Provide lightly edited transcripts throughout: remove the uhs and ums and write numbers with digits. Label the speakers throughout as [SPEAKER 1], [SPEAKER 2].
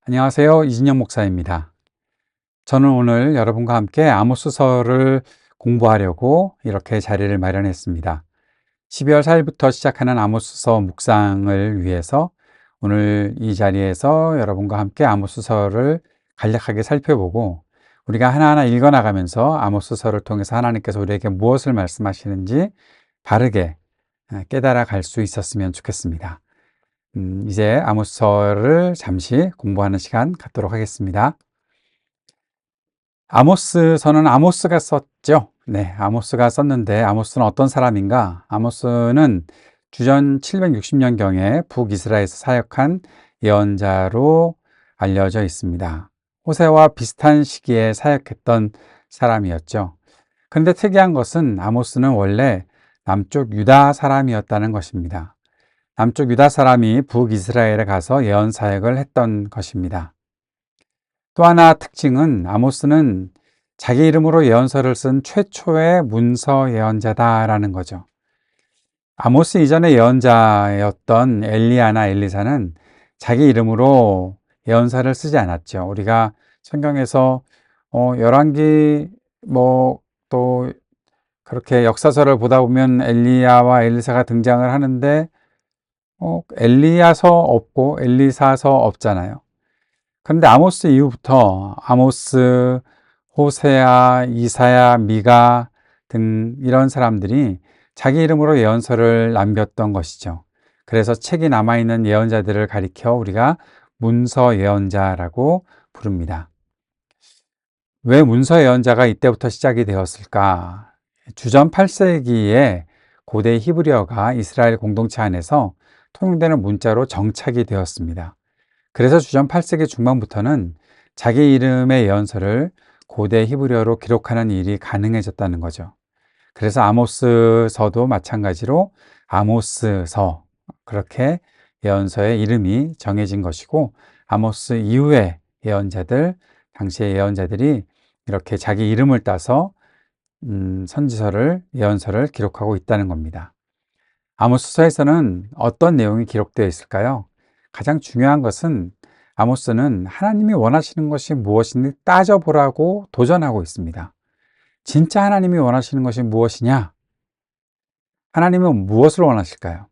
[SPEAKER 1] 안녕하세요. 이진영 목사입니다. 저는 오늘 여러분과 함께 아모스서를 공부하려고 이렇게 자리를 마련했습니다. 12월 4일부터 시작하는 아모스서 묵상을 위해서 오늘 이 자리에서 여러분과 함께 아모스서를 간략하게 살펴보고 우리가 하나하나 읽어나가면서 아모스서를 통해서 하나님께서 우리에게 무엇을 말씀하시는지 바르게 깨달아 갈 수 있었으면 좋겠습니다. 이제 아모스서를 잠시 공부하는 시간 갖도록 하겠습니다. 아모스서는 아모스가 썼죠. 네, 아모스가 썼는데 아모스는 어떤 사람인가? 아모스는 주전 760년경에 북이스라엘에서 사역한 예언자로 알려져 있습니다. 호세와 비슷한 시기에 사역했던 사람이었죠. 그런데 특이한 것은 아모스는 원래 남쪽 유다 사람이었다는 것입니다. 남쪽 유다 사람이 북이스라엘에 가서 예언 사역을 했던 것입니다. 또 하나 특징은 아모스는 자기 이름으로 예언서를 쓴 최초의 문서 예언자다라는 거죠. 아모스 이전의 예언자였던 엘리야나 엘리사는 자기 이름으로 예언서를 쓰지 않았죠. 우리가 성경에서 열왕기 또 그렇게 역사서를 보다 보면 엘리야와 엘리사가 등장을 하는데 엘리야서 없고 엘리사서 없잖아요. 그런데 아모스 이후부터 아모스, 호세아, 이사야, 미가 등 이런 사람들이 자기 이름으로 예언서를 남겼던 것이죠. 그래서 책이 남아있는 예언자들을 가리켜 우리가 문서 예언자라고 부릅니다. 왜 문서 예언자가 이때부터 시작이 되었을까? 주전 8세기에 고대 히브리어가 이스라엘 공동체 안에서 통용되는 문자로 정착이 되었습니다. 그래서 주전 8세기 중반부터는 자기 이름의 예언서를 고대 히브리어로 기록하는 일이 가능해졌다는 거죠. 그래서 아모스서도 마찬가지로 아모스서, 그렇게 예언서의 이름이 정해진 것이고, 아모스 이후의 예언자들, 당시의 예언자들이 이렇게 자기 이름을 따서 선지서를, 예언서를 기록하고 있다는 겁니다. 아모스서에서는 어떤 내용이 기록되어 있을까요? 가장 중요한 것은 아모스는 하나님이 원하시는 것이 무엇인지 따져보라고 도전하고 있습니다. 진짜 하나님이 원하시는 것이 무엇이냐? 하나님은 무엇을 원하실까요?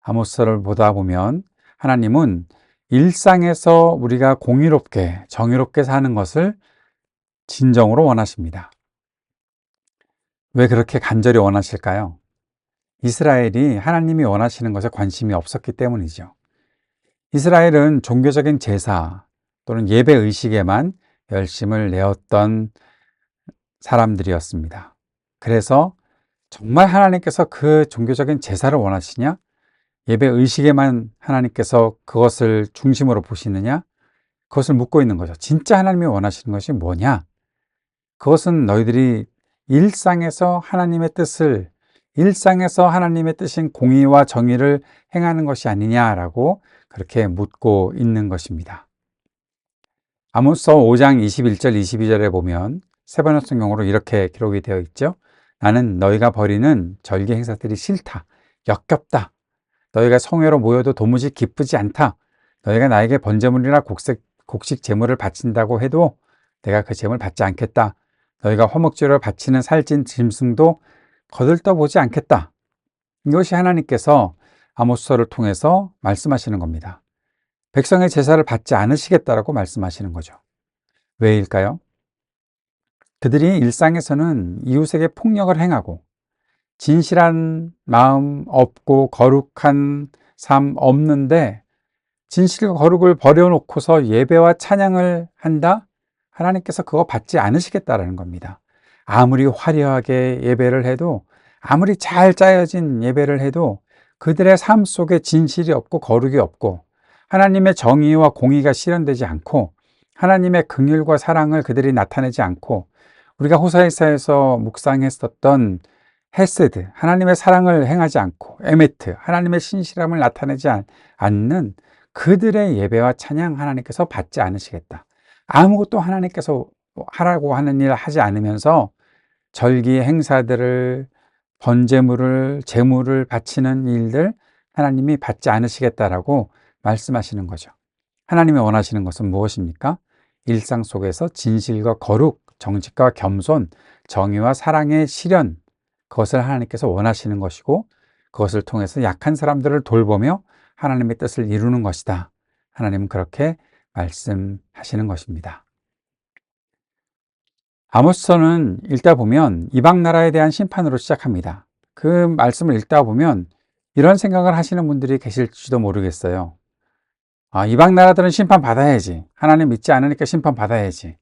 [SPEAKER 1] 아모스서를 보다 보면 하나님은 일상에서 우리가 공의롭게, 정의롭게 사는 것을 진정으로 원하십니다. 왜 그렇게 간절히 원하실까요? 이스라엘이 하나님이 원하시는 것에 관심이 없었기 때문이죠. 이스라엘은 종교적인 제사 또는 예배 의식에만 열심을 내었던 사람들이었습니다. 그래서 정말 하나님께서 그 종교적인 제사를 원하시냐? 예배 의식에만 하나님께서 그것을 중심으로 보시느냐? 그것을 묻고 있는 거죠. 진짜 하나님이 원하시는 것이 뭐냐? 그것은 너희들이 일상에서 하나님의 뜻을, 일상에서 하나님의 뜻인 공의와 정의를 행하는 것이 아니냐라고 그렇게 묻고 있는 것입니다. 아모스서 5장 21절 22절에 보면 세번역 성경으로 이렇게 기록이 되어 있죠. 나는 너희가 벌이는 절기 행사들이 싫다, 역겹다. 너희가 성회로 모여도 도무지 기쁘지 않다. 너희가 나에게 번제물이나 곡식 제물을 바친다고 해도 내가 그 제물 받지 않겠다. 너희가 화목제로 바치는 살찐 짐승도 거들떠보지 않겠다. 이것이 하나님께서 아모스서를 통해서 말씀하시는 겁니다. 백성의 제사를 받지 않으시겠다라고 말씀하시는 거죠. 왜일까요? 그들이 일상에서는 이웃에게 폭력을 행하고 진실한 마음 없고 거룩한 삶 없는데 진실과 거룩을 버려놓고서 예배와 찬양을 한다? 하나님께서 그거 받지 않으시겠다라는 겁니다. 아무리 화려하게 예배를 해도, 아무리 잘 짜여진 예배를 해도 그들의 삶 속에 진실이 없고 거룩이 없고 하나님의 정의와 공의가 실현되지 않고 하나님의 긍휼과 사랑을 그들이 나타내지 않고 우리가 호사이사에서 묵상했었던 헤세드, 하나님의 사랑을 행하지 않고 에메트, 하나님의 신실함을 나타내지 않는 그들의 예배와 찬양 하나님께서 받지 않으시겠다. 아무것도 하나님께서 하라고 하는 일을 하지 않으면서 절기 행사들을, 번제물을, 제물을 바치는 일들 하나님이 받지 않으시겠다라고 말씀하시는 거죠. 하나님이 원하시는 것은 무엇입니까? 일상 속에서 진실과 거룩, 정직과 겸손, 정의와 사랑의 실현, 그것을 하나님께서 원하시는 것이고, 그것을 통해서 약한 사람들을 돌보며 하나님의 뜻을 이루는 것이다. 하나님은 그렇게 말씀하시는 것입니다. 아모스서는 읽다 보면 이방 나라에 대한 심판으로 시작합니다. 그 말씀을 읽다 보면 이런 생각을 하시는 분들이 계실지도 모르겠어요. 이방 나라들은 심판 받아야지. 하나님 믿지 않으니까 심판 받아야지.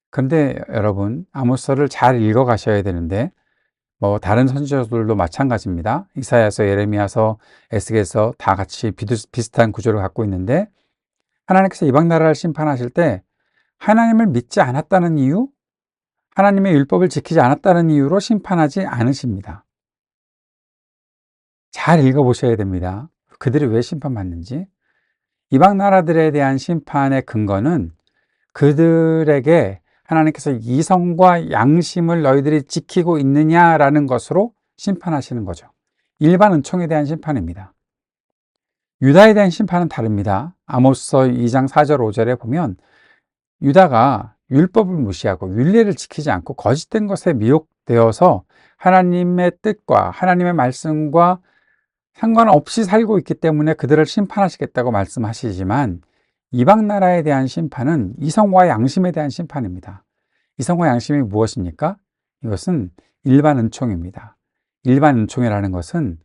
[SPEAKER 1] 그런데 여러분, 아모스서를 잘 읽어 가셔야 되는데, 다른 선지자들도 마찬가지입니다. 이사야서, 예레미야서, 에스겔서 다 같이 비슷한 구조를 갖고 있는데, 하나님께서 이방 나라를 심판하실 때 하나님을 믿지 않았다는 이유, 하나님의 율법을 지키지 않았다는 이유로 심판하지 않으십니다. 잘 읽어보셔야 됩니다. 그들이 왜 심판받는지. 이방 나라들에 대한 심판의 근거는 그들에게 하나님께서 이성과 양심을 너희들이 지키고 있느냐라는 것으로 심판하시는 거죠. 일반 은총에 대한 심판입니다. 유다에 대한 심판은 다릅니다. 아모스서 2장 4절 5절에 보면 유다가 율법을 무시하고 율례를 지키지 않고 거짓된 것에 미혹되어서 하나님의 뜻과 하나님의 말씀과 상관없이 살고 있기 때문에 그들을 심판하시겠다고 말씀하시지만, 이방 나라에 대한 심판은 이성과 양심에 대한 심판입니다. 이성과 양심이 무엇입니까? 이것은 일반 은총입니다. 일반 은총이라는 것은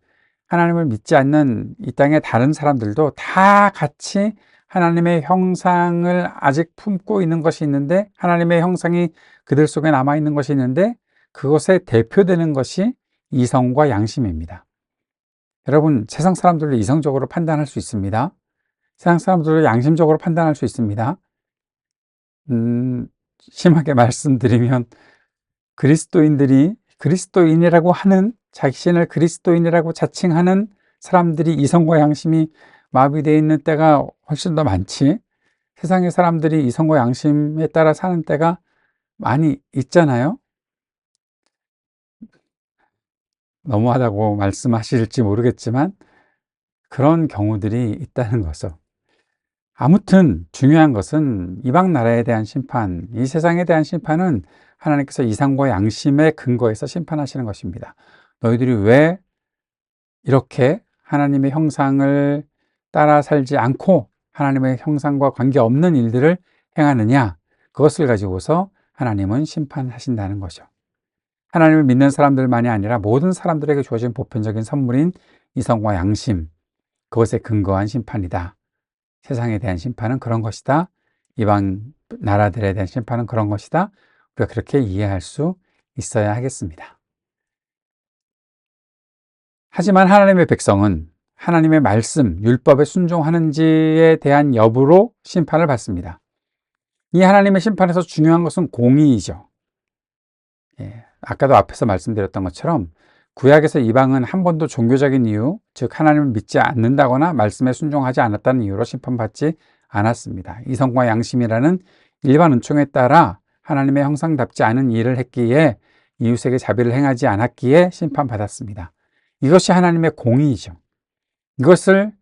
[SPEAKER 1] 하나님을 믿지 않는 이 땅의 다른 사람들도 다 같이 하나님의 형상을 아직 품고 있는 것이 있는데, 하나님의 형상이 그들 속에 남아있는 것이 있는데, 그것에 대표되는 것이 이성과 양심입니다. 여러분, 세상 사람들도 이성적으로 판단할 수 있습니다. 세상 사람들도 양심적으로 판단할 수 있습니다. 심하게 말씀드리면 그리스도인이라고 하는, 자신을 그리스도인이라고 자칭하는 사람들이 이성과 양심이 마비되어 있는 때가 훨씬 더 많지, 세상의 사람들이 이성과 양심에 따라 사는 때가 많이 있잖아요. 너무하다고 말씀하실지 모르겠지만 그런 경우들이 있다는 거죠. 아무튼 중요한 것은 이방 나라에 대한 심판, 이 세상에 대한 심판은 하나님께서 이성과 양심의 근거에서 심판하시는 것입니다. 너희들이 왜 이렇게 하나님의 형상을 따라 살지 않고 하나님의 형상과 관계없는 일들을 행하느냐, 그것을 가지고서 하나님은 심판하신다는 거죠. 하나님을 믿는 사람들만이 아니라 모든 사람들에게 주어진 보편적인 선물인 이성과 양심, 그것에 근거한 심판이다. 세상에 대한 심판은 그런 것이다. 이방 나라들에 대한 심판은 그런 것이다. 우리가 그렇게 이해할 수 있어야 하겠습니다. 하지만 하나님의 백성은 하나님의 말씀, 율법에 순종하는지에 대한 여부로 심판을 받습니다. 이 하나님의 심판에서 중요한 것은 공의이죠. 아까도 앞에서 말씀드렸던 것처럼 구약에서 이방은 한 번도 종교적인 이유, 즉 하나님을 믿지 않는다거나 말씀에 순종하지 않았다는 이유로 심판받지 않았습니다. 이성과 양심이라는 일반 은총에 따라 하나님의 형상답지 않은 일을 했기에, 이웃에게 자비를 행하지 않았기에 심판받았습니다. 이것이 하나님의 공의이죠. 이것을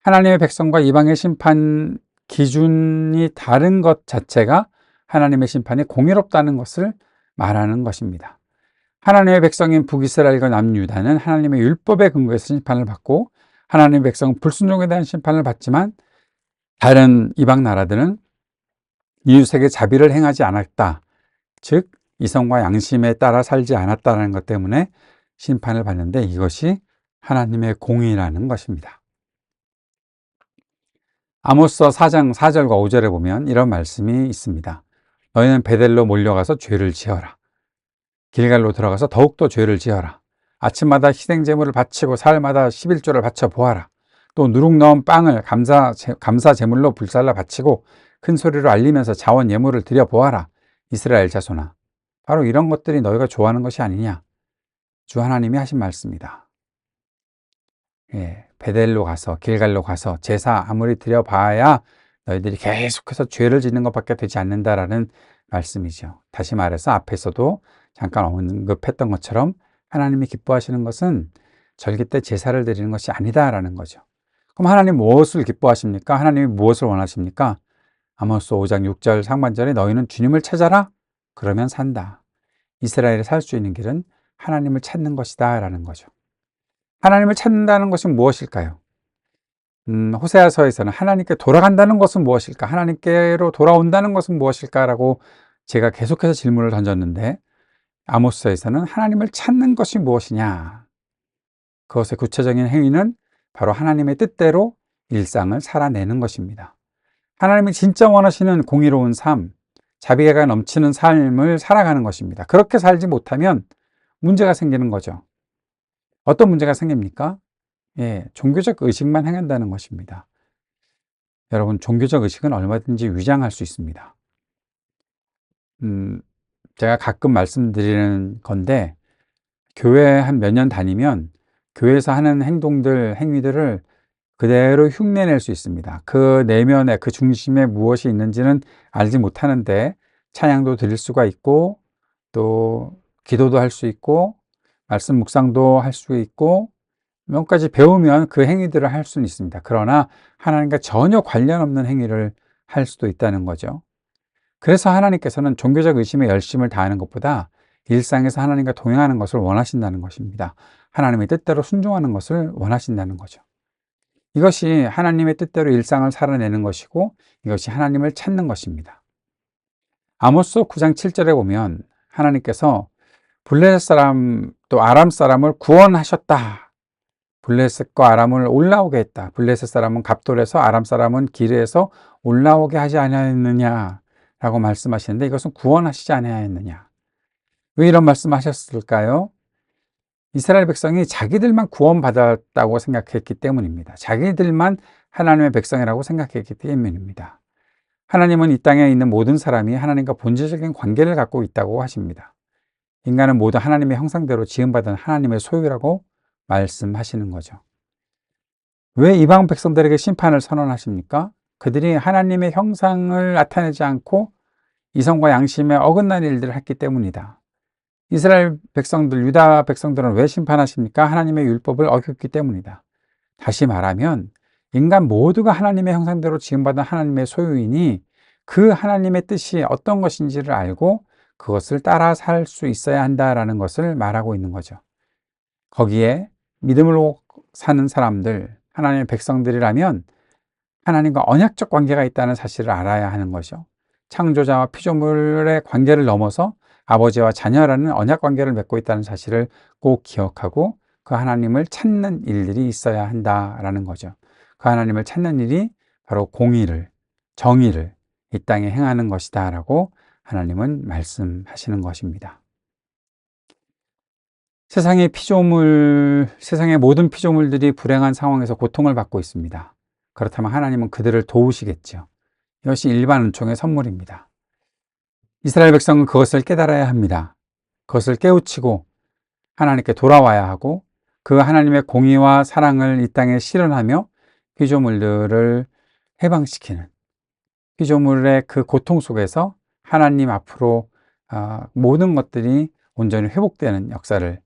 [SPEAKER 1] 하나님의 백성과 이방의 심판 기준이 다른 것 자체가 하나님의 심판이 공의롭다는 것을 말하는 것입니다. 하나님의 백성인 북이스라엘과 남유다는 하나님의 율법에 근거해서 심판을 받고, 하나님의 백성은 불순종에 대한 심판을 받지만, 다른 이방 나라들은 이웃에게 자비를 행하지 않았다, 즉 이성과 양심에 따라 살지 않았다는 것 때문에 심판을 받는데, 이것이 하나님의 공의라는 것입니다. 아모스서 4장 4절과 5절에 보면 이런 말씀이 있습니다. 너희는 베델로 몰려가서 죄를 지어라. 길갈로 들어가서 더욱더 죄를 지어라. 아침마다 희생제물을 바치고 사흘마다 11조를 바쳐 보아라. 또 누룩 넣은 빵을 감사 제물로 불살라 바치고 큰 소리로 알리면서 자원 예물을 드려 보아라. 이스라엘 자손아, 바로 이런 것들이 너희가 좋아하는 것이 아니냐. 주 하나님이 하신 말씀이다. 베델로 가서, 길갈로 가서 제사 아무리 드려봐야 너희들이 계속해서 죄를 짓는 것밖에 되지 않는다라는 말씀이죠. 다시 말해서 앞에서도 잠깐 언급했던 것처럼 하나님이 기뻐하시는 것은 절기 때 제사를 드리는 것이 아니다라는 거죠. 그럼 하나님 무엇을 기뻐하십니까? 하나님이 무엇을 원하십니까? 아모스 5장 6절 상반절에 너희는 주님을 찾아라. 그러면 산다. 이스라엘이 살 수 있는 길은 하나님을 찾는 것이다 라는 거죠. 하나님을 찾는다는 것은 무엇일까요? 호세아서에서는 하나님께 돌아간다는 것은 무엇일까? 하나님께로 돌아온다는 것은 무엇일까라고 제가 계속해서 질문을 던졌는데, 아모스서에서는 하나님을 찾는 것이 무엇이냐? 그것의 구체적인 행위는 바로 하나님의 뜻대로 일상을 살아내는 것입니다. 하나님이 진짜 원하시는 공의로운 삶, 자비가 넘치는 삶을 살아가는 것입니다. 그렇게 살지 못하면 문제가 생기는 거죠. 어떤 문제가 생깁니까? 종교적 의식만 행한다는 것입니다. 여러분, 종교적 의식은 얼마든지 위장할 수 있습니다. 제가 가끔 말씀드리는 건데, 교회 한 몇 년 다니면 교회에서 하는 행동들, 행위들을 그대로 흉내낼 수 있습니다. 그 내면에, 그 중심에 무엇이 있는지는 알지 못하는데 찬양도 드릴 수가 있고, 또 기도도 할 수 있고, 말씀 묵상도 할 수 있고, 몇 가지 배우면 그 행위들을 할 수는 있습니다. 그러나 하나님과 전혀 관련 없는 행위를 할 수도 있다는 거죠. 그래서 하나님께서는 종교적 의심에 열심을 다하는 것보다 일상에서 하나님과 동행하는 것을 원하신다는 것입니다. 하나님의 뜻대로 순종하는 것을 원하신다는 거죠. 이것이 하나님의 뜻대로 일상을 살아내는 것이고, 이것이 하나님을 찾는 것입니다. 아모스 9장 7절에 보면 하나님께서 블레셋 사람 또 아람 사람을 구원하셨다. 블레셋과 아람을 올라오게 했다. 블레셋 사람은 갑돌에서 아람 사람은 기르에서 올라오게 하지 아니하였느냐 라고 말씀하시는데, 이것은 구원하시지 아니하였느냐. 왜 이런 말씀하셨을까요? 이스라엘 백성이 자기들만 구원받았다고 생각했기 때문입니다. 자기들만 하나님의 백성이라고 생각했기 때문입니다. 하나님은 이 땅에 있는 모든 사람이 하나님과 본질적인 관계를 갖고 있다고 하십니다. 인간은 모두 하나님의 형상대로 지음받은 하나님의 소유라고 말씀하시는 거죠. 왜 이방 백성들에게 심판을 선언하십니까? 그들이 하나님의 형상을 나타내지 않고 이성과 양심에 어긋난 일들을 했기 때문이다. 이스라엘 백성들, 유다 백성들은 왜 심판하십니까? 하나님의 율법을 어겼기 때문이다. 다시 말하면 인간 모두가 하나님의 형상대로 지음받은 하나님의 소유이니 그 하나님의 뜻이 어떤 것인지를 알고 그것을 따라 살 수 있어야 한다라는 것을 말하고 있는 거죠. 거기에 믿음으로 사는 사람들, 하나님의 백성들이라면 하나님과 언약적 관계가 있다는 사실을 알아야 하는 거죠. 창조자와 피조물의 관계를 넘어서 아버지와 자녀라는 언약 관계를 맺고 있다는 사실을 꼭 기억하고 그 하나님을 찾는 일들이 있어야 한다라는 거죠. 그 하나님을 찾는 일이 바로 공의를, 정의를 이 땅에 행하는 것이다 라고 하나님은 말씀하시는 것입니다. 세상의 모든 피조물들이 불행한 상황에서 고통을 받고 있습니다. 그렇다면 하나님은 그들을 도우시겠죠. 이것이 일반 은총의 선물입니다. 이스라엘 백성은 그것을 깨달아야 합니다. 그것을 깨우치고 하나님께 돌아와야 하고 그 하나님의 공의와 사랑을 이 땅에 실현하며 피조물들을 해방시키는, 피조물의 그 고통 속에서 하나님 앞으로 모든 것들이 온전히 회복되는 역사를,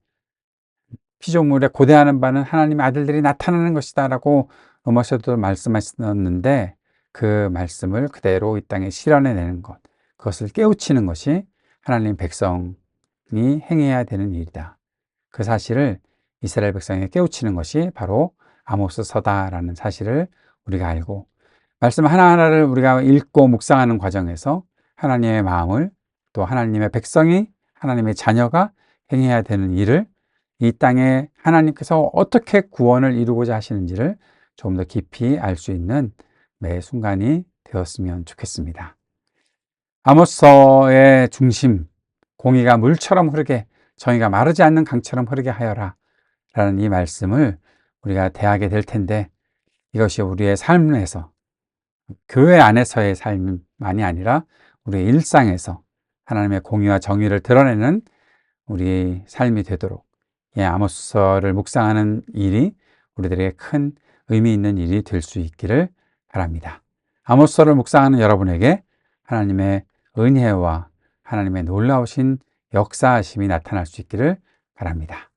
[SPEAKER 1] 피조물에 고대하는 바는 하나님의 아들들이 나타나는 것이다 라고 로마서도 말씀하셨는데, 그 말씀을 그대로 이 땅에 실현해내는 것, 그것을 깨우치는 것이 하나님 백성이 행해야 되는 일이다. 그 사실을 이스라엘 백성에 깨우치는 것이 바로 아모스서다라는 사실을 우리가 알고, 말씀 하나하나를 우리가 읽고 묵상하는 과정에서 하나님의 마음을, 또 하나님의 백성이, 하나님의 자녀가 행해야 되는 일을, 이 땅에 하나님께서 어떻게 구원을 이루고자 하시는지를 좀 더 깊이 알 수 있는 매 순간이 되었으면 좋겠습니다. 아모스서의 중심, 공의가 물처럼 흐르게, 정의가 마르지 않는 강처럼 흐르게 하여라 라는 이 말씀을 우리가 대하게 될 텐데, 이것이 우리의 삶에서, 교회 안에서의 삶만이 아니라 우리의 일상에서 하나님의 공의와 정의를 드러내는 우리의 삶이 되도록, 아모스서를 묵상하는 일이 우리들에게 큰 의미 있는 일이 될 수 있기를 바랍니다. 아모스서를 묵상하는 여러분에게 하나님의 은혜와 하나님의 놀라우신 역사하심이 나타날 수 있기를 바랍니다.